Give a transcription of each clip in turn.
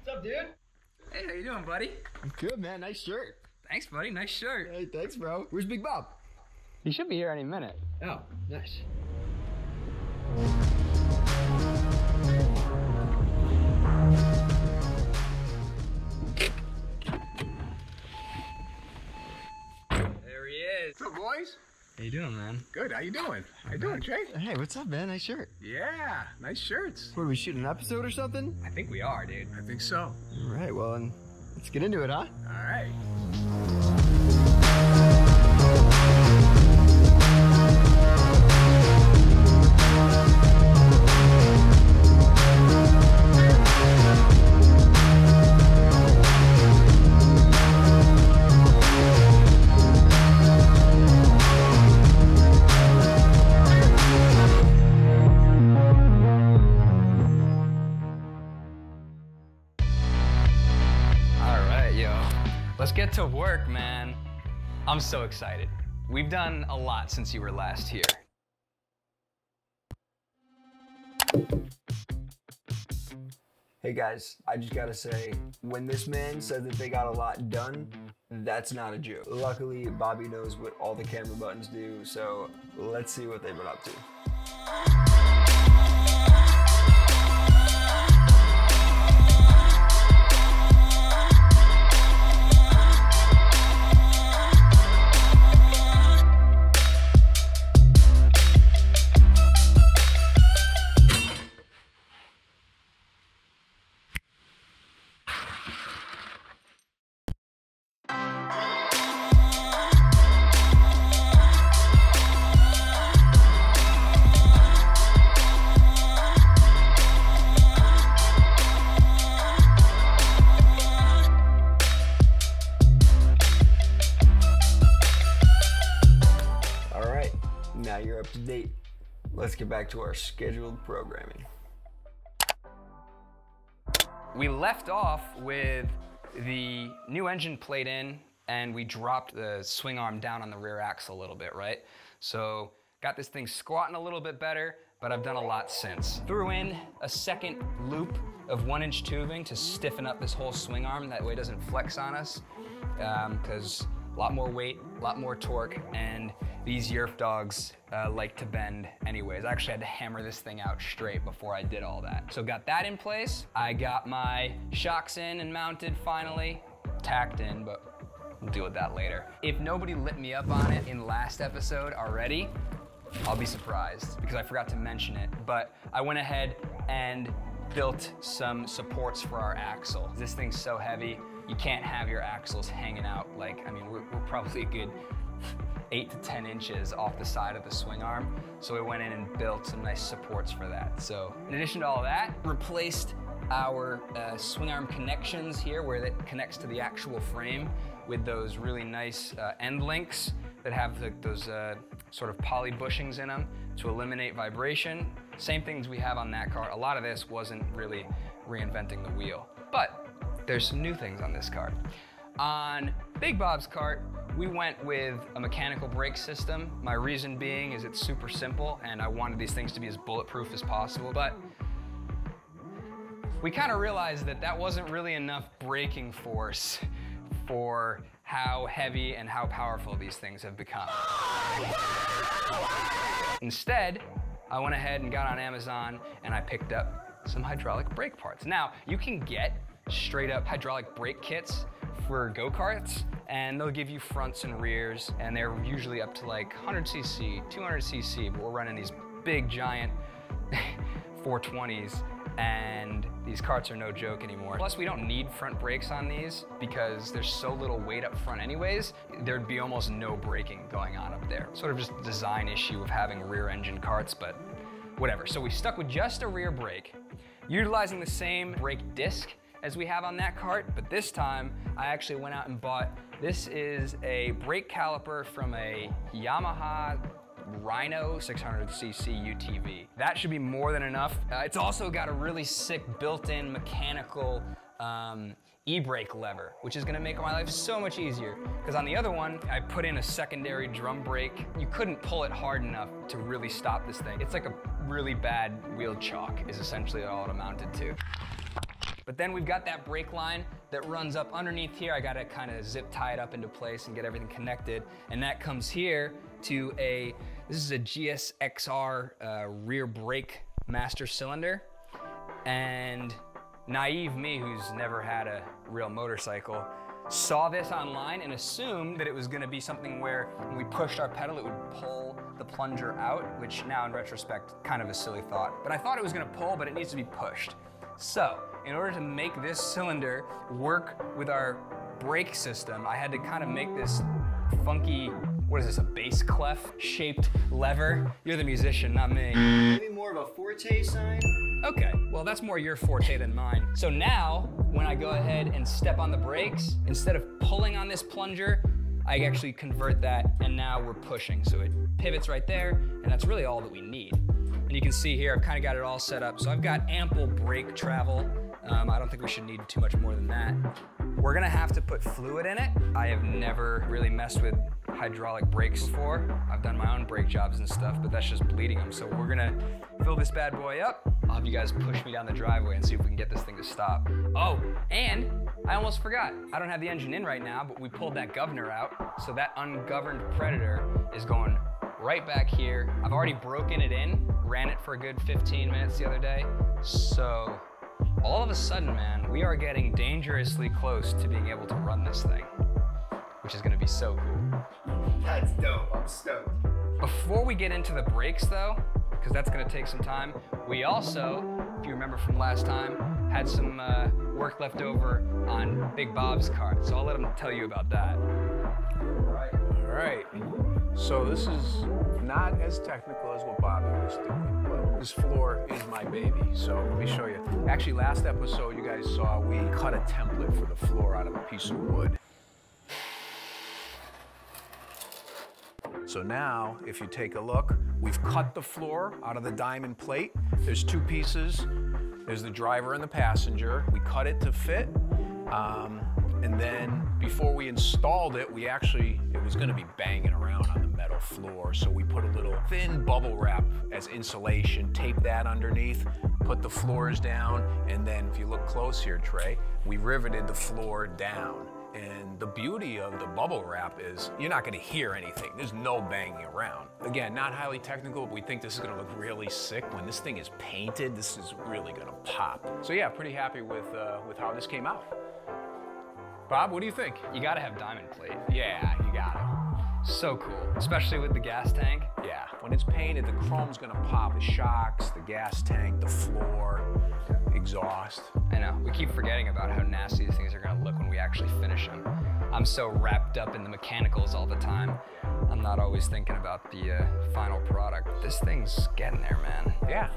What's up, dude? Hey, how you doing, buddy? I'm good, man. Nice shirt. Thanks, buddy. Nice shirt. Hey, thanks, bro. Where's Big Bob? He should be here any minute. Oh, nice. There he is. What's up, boys? How you doing, man? Good. How you doing? How you doing, Jay? Hey, what's up, man? Nice shirt. Yeah, nice shirts. What, are we shooting an episode or something? I think we are, dude. I think so. All right, well, then let's get into it, huh? All right. Let's get to work, man. I'm so excited. We've done a lot since you were last here. Hey guys, I just gotta say, when this man said that they got a lot done, that's not a joke. Luckily, Bobby knows what all the camera buttons do, so let's see what they've been up to. Now you're up to date. Let's get back to our scheduled programming. We left off with the new engine plate in, and we dropped the swing arm down on the rear axle a little bit, right? So got this thing squatting a little bit better, but I've done a lot since. Threw in a second loop of 1-inch tubing to stiffen up this whole swing arm, that way it doesn't flex on us, because a lot more weight, a lot more torque, and these Yerf Dogs like to bend anyways. I actually had to hammer this thing out straight before I did all that. So got that in place. I got my shocks in and mounted finally. Tacked in, but we'll deal with that later. If nobody lit me up on it in last episode already, I'll be surprised because I forgot to mention it. But I went ahead and built some supports for our axle. This thing's so heavy, you can't have your axles hanging out like, I mean, we're probably a good 8 to 10 inches off the side of the swing arm. So we went in and built some nice supports for that. So in addition to all that, replaced our swing arm connections here where it connects to the actual frame with those really nice end links that have those sort of poly bushings in them to eliminate vibration. Same things we have on that car. A lot of this wasn't really reinventing the wheel, but there's some new things on this cart. On Big Bob's cart, we went with a mechanical brake system. My reason being is it's super simple and I wanted these things to be as bulletproof as possible, but we kind of realized that that wasn't really enough braking force for how heavy and how powerful these things have become. Instead, I went ahead and got on Amazon and I picked up some hydraulic brake parts. Now, you can get straight up hydraulic brake kits for go-karts, and they'll give you fronts and rears, and they're usually up to like 100cc, 200cc, but we're running these big, giant 420s, and these carts are no joke anymore. Plus, we don't need front brakes on these because there's so little weight up front anyways, there'd be almost no braking going on up there. Sort of just a design issue of having rear engine carts, but whatever. So we stuck with just a rear brake, utilizing the same brake disc as we have on that cart, but this time I actually went out and bought, this is a brake caliper from a Yamaha Rhino 600cc UTV. That should be more than enough. It's also got a really sick built-in mechanical e-brake lever, which is gonna make my life so much easier. Because on the other one, I put in a secondary drum brake. You couldn't pull it hard enough to really stop this thing. It's like a really bad wheel chock is essentially all it amounted to. But then we've got that brake line that runs up underneath here. I gotta kind of zip tie it up into place and get everything connected. And that comes here to this is a GSXR rear brake master cylinder. And naive me, who's never had a real motorcycle, saw this online and assumed that it was gonna be something where when we pushed our pedal, it would pull the plunger out, which now in retrospect, kind of a silly thought. But I thought it was gonna pull, but it needs to be pushed. So, in order to make this cylinder work with our brake system, I had to kind of make this funky, what is this, a bass clef shaped lever? You're the musician, not me. Maybe more of a forte sign? Okay, well that's more your forte than mine. So now, when I go ahead and step on the brakes, instead of pulling on this plunger, I actually convert that and now we're pushing. So it pivots right there and that's really all that we need. And you can see here, I've kind of got it all set up. So I've got ample brake travel. I don't think we should need too much more than that. We're gonna have to put fluid in it. I have never really messed with hydraulic brakes before. I've done my own brake jobs and stuff, but that's just bleeding them. So we're gonna fill this bad boy up. I'll have you guys push me down the driveway and see if we can get this thing to stop. Oh, and I almost forgot. I don't have the engine in right now, but we pulled that governor out. So that ungoverned Predator is going right back here. I've already broken it in, ran it for a good 15 minutes the other day. So all of a sudden, man, we are getting dangerously close to being able to run this thing, which is gonna be so cool. That's dope, I'm stoked. Before we get into the brakes though, because that's gonna take some time, we also, if you remember from last time, had some work left over on Big Bob's cart. So I'll let him tell you about that. All right. So this is not as technical as what Bobby was doing, but this floor is my baby. So let me show you. Actually, last episode you guys saw we cut a template for the floor out of a piece of wood. So now, if you take a look, we've cut the floor out of the diamond plate. There's two pieces. There's the driver and the passenger. We cut it to fit. And then before we installed it, it was gonna be banging around on the metal floor. So we put a little thin bubble wrap as insulation, taped that underneath, put the floors down, and then if you look close here, Trey, we riveted the floor down. And the beauty of the bubble wrap is you're not gonna hear anything. There's no banging around. Again, not highly technical, but we think this is gonna look really sick. When this thing is painted, this is really gonna pop. So yeah, pretty happy with how this came out. Bob, what do you think? You gotta have diamond plate. Yeah, you got it. So cool, especially with the gas tank. Yeah, when it's painted, the chrome's gonna pop. The shocks, the gas tank, the floor, exhaust. I know, we keep forgetting about how nasty these things are gonna look when we actually finish them. I'm so wrapped up in the mechanicals all the time. I'm not always thinking about the final product. This thing's getting there, man. Yeah,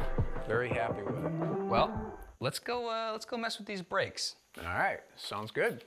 very happy with it. Well, let's go mess with these brakes. All right, sounds good.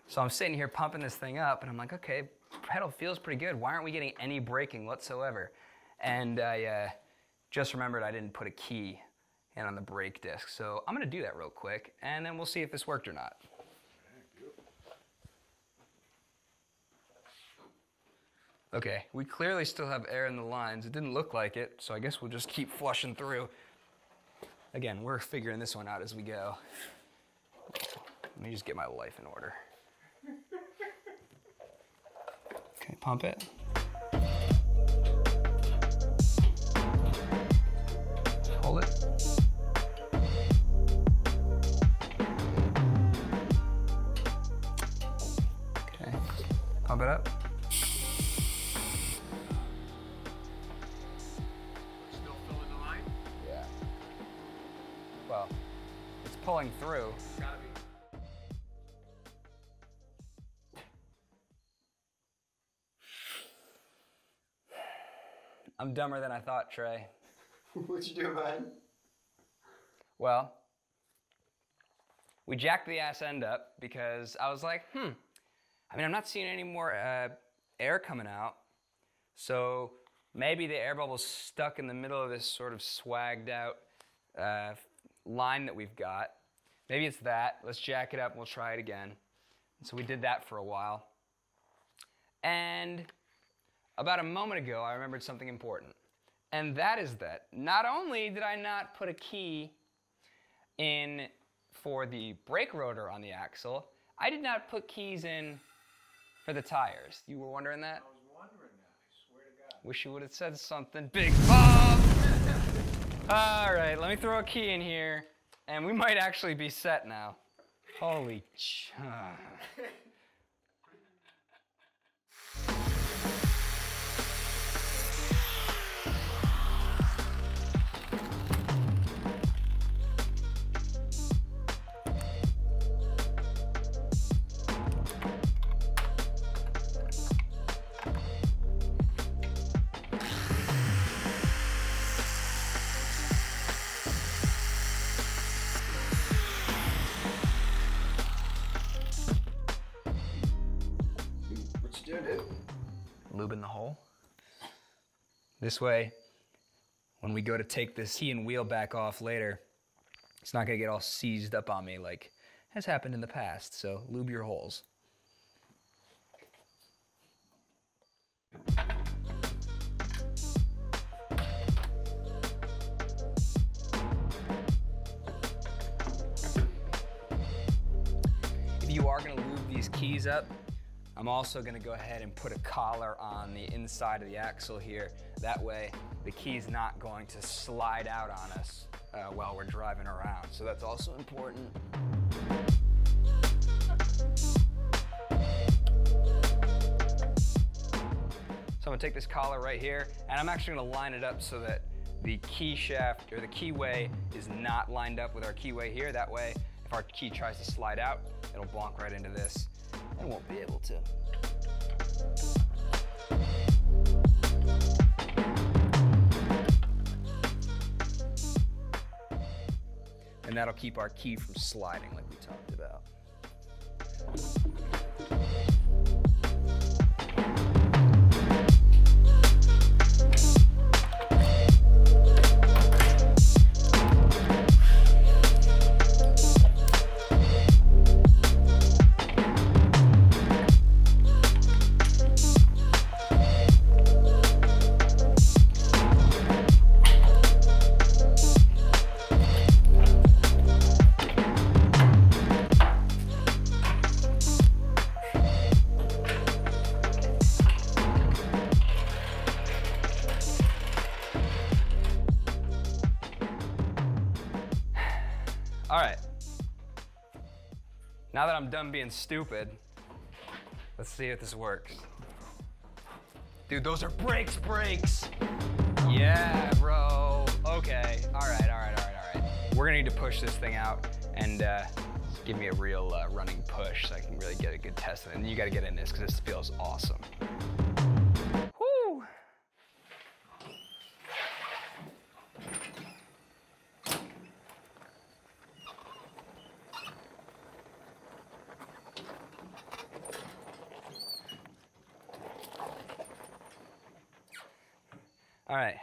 So I'm sitting here pumping this thing up and I'm like, okay, pedal feels pretty good. Why aren't we getting any braking whatsoever? And I just remembered I didn't put a key in on the brake disc. So I'm gonna do that real quick and then we'll see if this worked or not. Okay, we clearly still have air in the lines. It didn't look like it, so I guess we'll just keep flushing through. Again, we're figuring this one out as we go. Let me just get my life in order. Okay, pump it. Hold it. Okay, pump it up. Still filling the line? Yeah. Well, it's pulling through. Gotta be. I'm dumber than I thought, Trey. What you do, man? Well, we jacked the ass end up because I was like, I mean, I'm not seeing any more air coming out. So maybe the air bubble's stuck in the middle of this sort of swagged out line that we've got. Maybe it's that. Let's jack it up and we'll try it again. And so we did that for a while. And about a moment ago, I remembered something important. And that is that not only did I not put a key in for the brake rotor on the axle, I did not put keys in for the tires. You were wondering that? I was wondering that, I swear to God. Wish you would have said something, Big Bob! All right, let me throw a key in here, and we might actually be set now. Holy lubing the hole. This way, when we go to take this key and wheel back off later, it's not gonna get all seized up on me like has happened in the past, so lube your holes. If you are gonna lube these keys up, I'm also gonna go ahead and put a collar on the inside of the axle here. That way, the key's not going to slide out on us while we're driving around. So that's also important. So I'm gonna take this collar right here, and I'm actually gonna line it up so that the key shaft, or the keyway, is not lined up with our keyway here. That way, if our key tries to slide out, it'll bonk right into this and won't be able to. And that'll keep our key from sliding like we talked about. All right, now that I'm done being stupid, let's see if this works. Dude, those are brakes. Yeah, bro. Okay, all right. We're gonna need to push this thing out and give me a real running push so I can really get a good test of it. And you gotta get in this because this feels awesome. Woo! All right,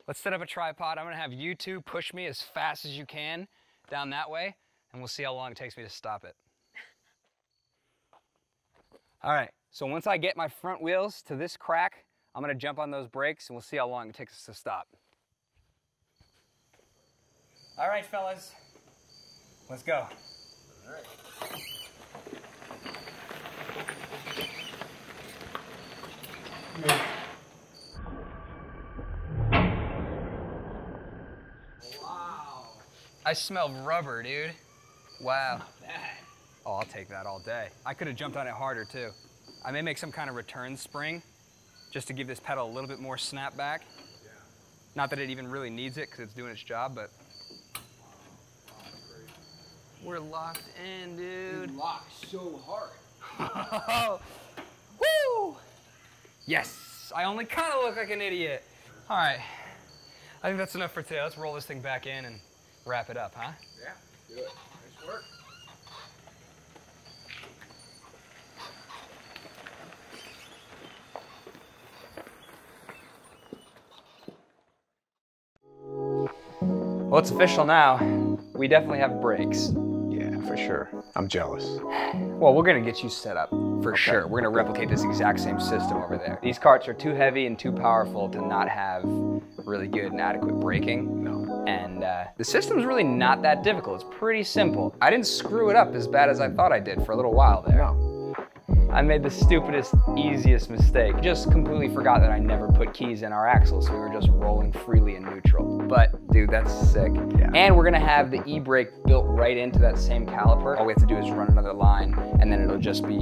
let's set up a tripod. I'm gonna have you two push me as fast as you can down that way, and we'll see how long it takes me to stop it. All right, so once I get my front wheels to this crack, I'm gonna jump on those brakes and we'll see how long it takes us to stop. All right, fellas, let's go. All right. Wow. I smell rubber, dude. Wow. Not bad. Oh, I'll take that all day. I could have jumped on it harder too. I may make some kind of return spring just to give this pedal a little bit more snap back. Yeah. Not that it even really needs it because it's doing its job, but we're locked in, dude. You lock so hard. Woo! Yes, I only kind of look like an idiot. All right, I think that's enough for today. Let's roll this thing back in and wrap it up, huh? Yeah, do it. Nice work. Well, it's official now. We definitely have brakes. Yeah, for sure. I'm jealous. Well, we're gonna get you set up, for sure. We're gonna replicate this exact same system over there. These carts are too heavy and too powerful to not have really good and adequate braking. No. And the system's really not that difficult. It's pretty simple. I didn't screw it up as bad as I thought I did for a little while there. No. I made the stupidest, easiest mistake. Just completely forgot that I never put keys in our axles, so we were just rolling freely in neutral. But, dude, that's sick. Yeah. And we're gonna have the e-brake built right into that same caliper. All we have to do is run another line, and then it'll just be,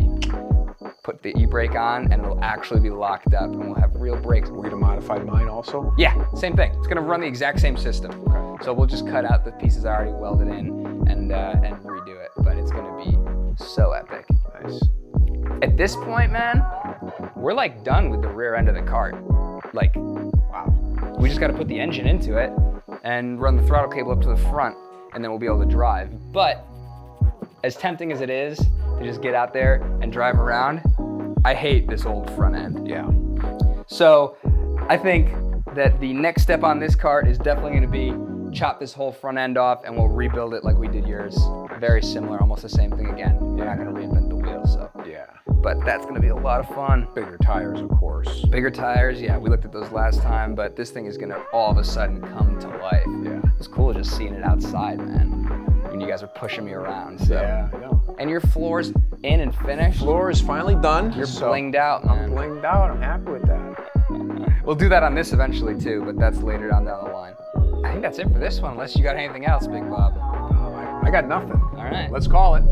put the e-brake on, and it'll actually be locked up, and we'll have real brakes. We're gonna modify mine also? Yeah, same thing. It's gonna run the exact same system. Okay. So we'll just cut out the pieces I already welded in and redo it, but it's gonna be so epic. Nice. At this point, man, we're like done with the rear end of the cart. Like, wow. We just gotta put the engine into it and run the throttle cable up to the front, and then we'll be able to drive. But as tempting as it is to just get out there and drive around, I hate this old front end. Yeah. So I think that the next step on this cart is definitely gonna be chop this whole front end off and we'll rebuild it like we did yours. Very similar, almost the same thing again. We're not gonna reinvent the wheel, so. Yeah. But that's gonna be a lot of fun. Bigger tires, of course. Bigger tires, yeah, we looked at those last time, but this thing is gonna all of a sudden come to life. Yeah. It's cool just seeing it outside, man. When you guys are pushing me around, so. Yeah, I know. And your floor's in and finished. Floor is finally done. You're so blinged out, I'm man. blinged out. I'm happy with that. We'll do that on this eventually too, but that's later down the line. I think that's it for this one, unless you got anything else, Big Bob. I got nothing. All right. Let's call it.